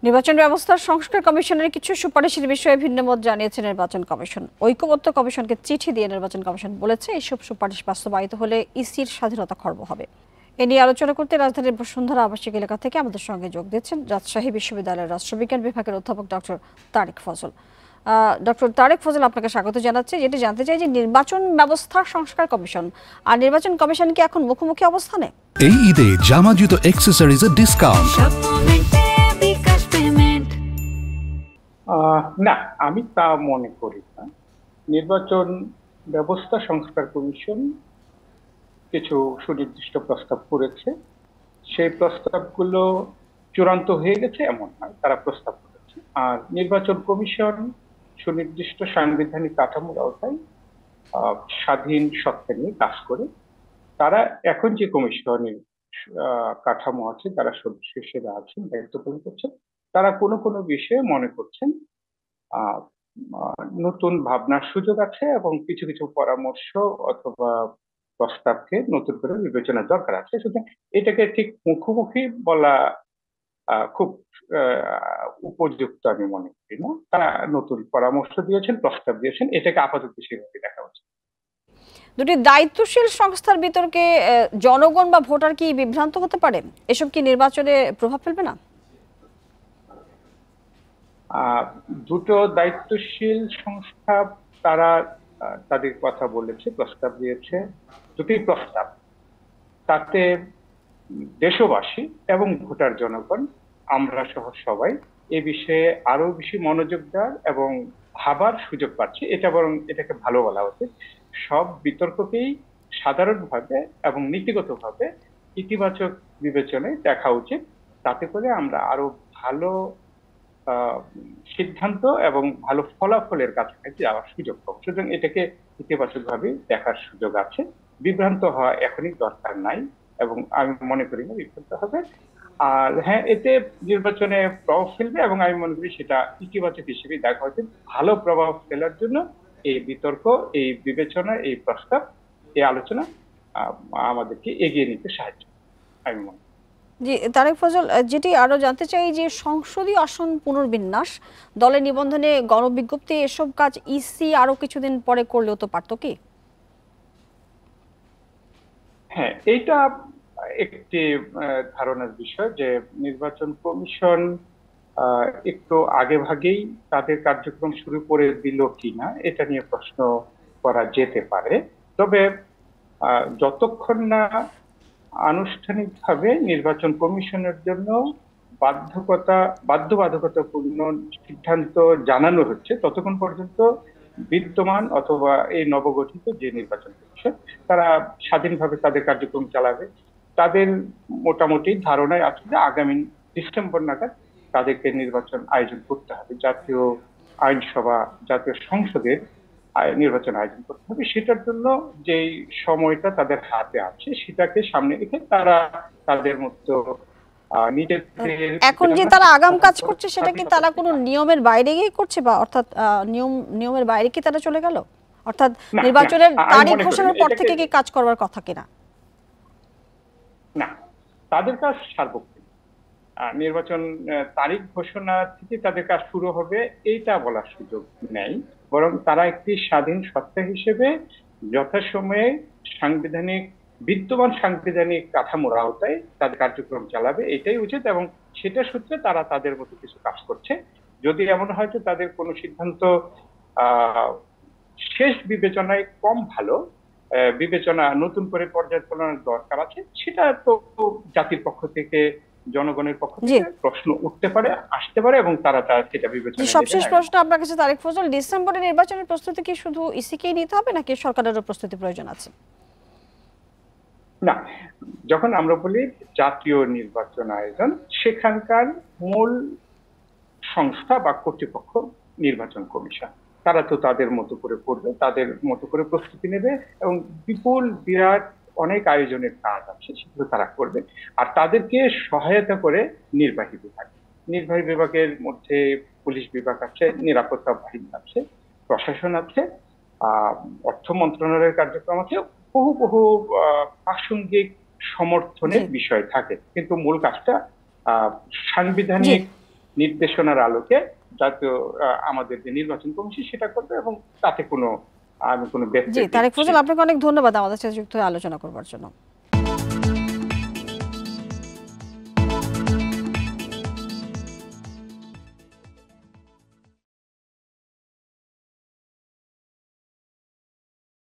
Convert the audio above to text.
নির্বাচন ব্যবস্থার সংস্কার কমিশনের কিছু সুপারিশের বিষয়ে ভিন্নমত জানিয়েছে নির্বাচন কমিশন। ঐকমত্য কমিশনকে চিঠি দিয়ে নির্বাচন কমিশন বলেছে, এইসব সুপারিশ বাস্তবায়িত হলে ইসির স্বাধীনতা খর্ব হবে। এ নিয়ে আলোচনা করতে রাজধানীর বসুন্ধরা আবাসিক এলাকা থেকে আমাদের সঙ্গে যোগ দিচ্ছেন রাজশাহী বিশ্ববিদ্যালয়ের রাষ্ট্রবিজ্ঞান বিভাগের অধ্যাপক ডক্টর তারেক ফজল। ডক্টর তারেক ফজল, আপনাকে স্বাগত জানাচ্ছি। যেটি জানতে চাই যে নির্বাচন ব্যবস্থা সংস্কার কমিশন আর নির্বাচন কমিশন কি এখন মুখোমুখি অবস্থানে? এই ঈদে জামা জুতো অ্যাক্সেসরিজের ডিসকাউন্ট। না, আমি তা মনে করি না। নির্বাচন ব্যবস্থা সংস্কার কমিশন কিছু সুনির্দিষ্ট প্রস্তাব করেছে, সেই প্রস্তাবগুলো চূড়ান্ত হয়ে গেছে এমন নয়, তারা প্রস্তাব করেছে। আর নির্বাচন কমিশন সুনির্দিষ্ট সাংবিধানিক কাঠামোর আওতায় স্বাধীন সত্তা নিয়ে কাজ করে। তারা এখন যে কমিশনের কাঠামো আছে, তারা সদস্য হিসেবে আছেন, দায়িত্ব পালন করছেন, তারা কোনো কোনো বিষয়ে মনে করছেন নতুন ভাবনার সুযোগ আছে এবং কিছু কিছু পরামর্শ অথবা প্রস্তাবকে নতুন করে বিবেচনার দরকার আছে। সুতরাং এটাকে ঠিক মুখোমুখি বলা খুব উপযুক্ত আমি মনে করি না। তারা নতুন পরামর্শ দিয়েছেন, প্রস্তাব দিয়েছেন, এটাকে আপাতত সেভাবে দেখা উচিত। দুটি দায়িত্বশীল সংস্থার বিতর্কে জনগণ বা ভোটার কি বিভ্রান্ত হতে পারে? এসব কি নির্বাচনে প্রভাব ফেলবে না? দুটো দায়িত্বশীল সংস্থা তারা তাদের কথা বলেছে, প্রস্তাব দিয়েছে। দুটি প্রস্তাব, তাতে দেশবাসী এবং ভোটার জনগণ, আমরা সহ সবাই এ বিষয়ে আরো বেশি মনোযোগ দেওয়ার এবং ভাবার সুযোগ পাচ্ছে। এটা বরং এটাকে ভালো বলা উচিত। সব বিতর্ককেই সাধারণভাবে এবং নীতিগতভাবে ইতিবাচক বিবেচনায় দেখা উচিত। তাতে করে আমরা আরো ভালো সিদ্ধান্ত এবং ভালো ফলাফলের কাছাকাছি যাওয়ার সুযোগ পাবো। সুতরাং এটাকে ইতিবাচক ভাবে দেখার সুযোগ আছে। বিভ্রান্ত হওয়া এখনই দরকার নাই এবং আমি মনে করি না বিভ্রান্ত হবে। আর হ্যাঁ, এতে নির্বাচনে প্রভাব ফেলবে এবং আমি মনে করি সেটা ইতিবাচক হিসেবে দেখা উচিত। ভালো প্রভাব ফেলার জন্য এই বিতর্ক, এই বিবেচনা, এই প্রস্তাব, এই আলোচনা আমাদেরকে এগিয়ে নিতে সাহায্য আমি মনে করি। জি তারেক ফজল, যেটি আরো জানতে চাই যে সংসদীয় আসন পুনর্বিন্যাস, দলের নিবন্ধনে, গণবিজ্ঞপ্তি, এসব কাজ ইসি আরো কিছুদিন পরে করলেও তো পারতো কি? হ্যাঁ, এইটা একটি ধারণার বিষয় যে নির্বাচন কমিশন একটু আগে ভাগেই তাদের কার্যক্রম শুরু করে দিল কিনা এটা নিয়ে প্রশ্ন করা যেতে পারে। তবে যতক্ষণ না আনুষ্ঠানিকভাবে নির্বাচন কমিশনের জন্য বাধ্যবাধকতাপূর্ণ সিদ্ধান্ত জানানো হচ্ছে, ততক্ষণ পর্যন্ত বিদ্যমান অথবা এই নবগঠিত যে নির্বাচন কমিশন, তারা স্বাধীনভাবে তাদের কার্যক্রম চালাবে। তাদের মোটামুটি ধারণায় আছে যে আগামী ডিসেম্বর নাগাদ তাদেরকে নির্বাচন আয়োজন করতে হবে। জাতীয় আইনসভা, জাতীয় সংসদের নির্বাচন আয়োজন করতে হবে। সেটার জন্য যে সময়টা তাদের হাতে আছে সেটাকে সামনে রেখে তারা তাদের মতো এখন যে তারা আগাম কাজ করছে, সেটা কি তারা কোনো নিয়মের বাইরে গিয়ে করছে, বা অর্থাৎ নিয়মের বাইরে কি তারা চলে গেল? অর্থাৎ নির্বাচনের তারিখ ঘোষণার পর থেকে কি কাজ করবার কথা কিনা? না, তাদের কাজ সার্বক্ষণিক। নির্বাচন তারিখ ঘোষণা থেকে তাদের কাজ শুরু হবে এইটা বলার সুযোগ নেই, বরং তারা একটি স্বাধীন সত্তা হিসেবে যথাসময়ে বিদ্যমান সাংবিধানিক কাঠামোর আওতায় তাদের কার্যক্রম চালাবে, এটাই উচিত। এবং সেটা সূত্রে তারা তাদের মতো কিছু কাজ করছে। যদি এমন হয় যে তাদের কোনো সিদ্ধান্ত শেষ বিবেচনায় কম ভালো, বিবেচনা নতুন করে পর্যালোচনার দরকার আছে, সেটা তো জাতির পক্ষ থেকে, জনগণের পক্ষ থেকে প্রশ্ন উঠতে পারে, আসতে পারে এবং তারা সেটা বিবেচনা। সবশেষ প্রশ্ন আপনার কাছে তারেক ফজল, ডিসেম্বরে নির্বাচনের প্রস্তুতি কি শুধু ইসিকেই নিতে হবে নাকি সরকারেরও প্রস্তুতি প্রয়োজন আছে? না, যখন আমরা বলি জাতীয় নির্বাচন আয়োজন, সেখানকার মূল সংস্থা বা কর্তৃপক্ষ নির্বাচন কমিশন। তারা তো তাদের মতো করে করবে, তাদের মতো করে প্রস্তুতি নেবে এবং বিরাট অনেক আয়োজনের কাজ আছে, সেগুলো তারা করবে। আর তাদেরকে সহায়তা করে নির্বাহী বিভাগের মধ্যে পুলিশ বিভাগ আছে, নিরাপত্তা বাহিনী আছে, প্রশাসন আছে, অর্থ মন্ত্রণালয়ের কার্যক্রম আছে, বহু বহু প্রাসঙ্গিক সমর্থনের বিষয় থাকে। কিন্তু মূল কাজটা সাংবিধানিক নির্দেশনার আলোকে জাতীয় আমাদের যে নির্বাচন কমিশন সেটা করবে, এবং তাতে কোনো আমি কোনো জি, তারেক ফজল, আপনাকে অনেক ধন্যবাদ আমাদের সাথে যুক্ত হয়ে আলোচনা করবার জন্য।